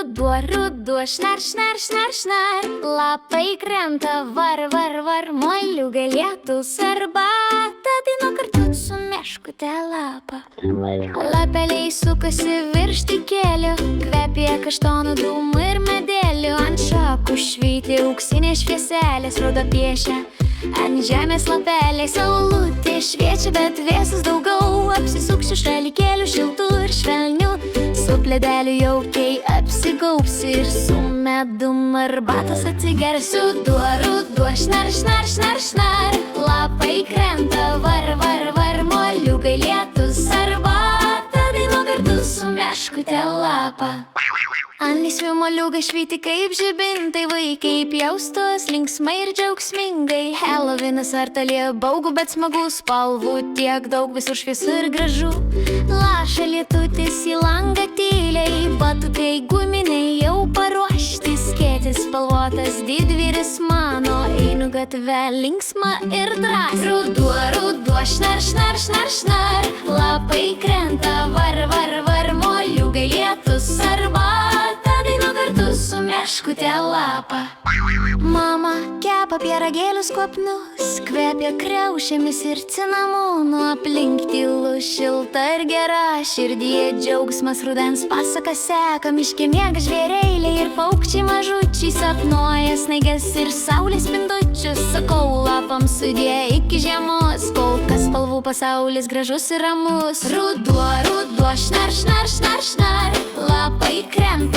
ruduo, ruduo, šnar, šnar, šnar, šnar. Lapai krenta, var, var, var, moliūgai lietus arbata. Daina kartu su meškute lapą. Lapeliai sukasi virš tikėlių, kvepia kaštonų dūmų ir medėlių. Ant šakų švyti auksinės švieselės, ruda piešia ant žemės lapeliai. Saulutė šviečia, bet vėsus daugiau. Apsisuksiu šalikėlių šiltų ir švelnių, su pledeliu jaukiai apsigaupsiu ir su medum arbatos atsigersiu. Ruduo, šnar, šnar, šnar, šnar. Lapai krenta, var, var, var, moliūgai lietus arbata. Daina kartu su meškute lapą. Ant lysvių moliūgai švyti kaip žibintai, vaikai pjaustos linksmai ir džiaugsmingai. Helovinas artalė baugu, bet smagu, spalvų tiek daug, visur šviesu ir gražu. Laša lietutis į langą tyliai, batutai guminiai jau paruošti. Skėtis spalvotas didvyris mano, einu gatve linksma ir drąsiai. Ruduo, ruduo, šnar, šnar, šnar, šnar. Lapai krenta, var, var, var, moliūgai lietus arbata. Daina kartu su meškute lapą. Mama kepa pyragėlius kvapnus, kvepia kriaušėmis ir cinamonu. Aplink tylu, šilta ir gera, širdyje džiaugsmas rudens pasaka seka. Miške miega žvėreiliai ir paukščiai mažučiai, sapnuoja snaiges ir saulės spindučius. Sakau lapams sudie iki žiemos, kol kas spalvų pasaulis gražus ir ramus. Ruduo, ruduo, šnar, šnar, šnar, šnar. Lapai krenta,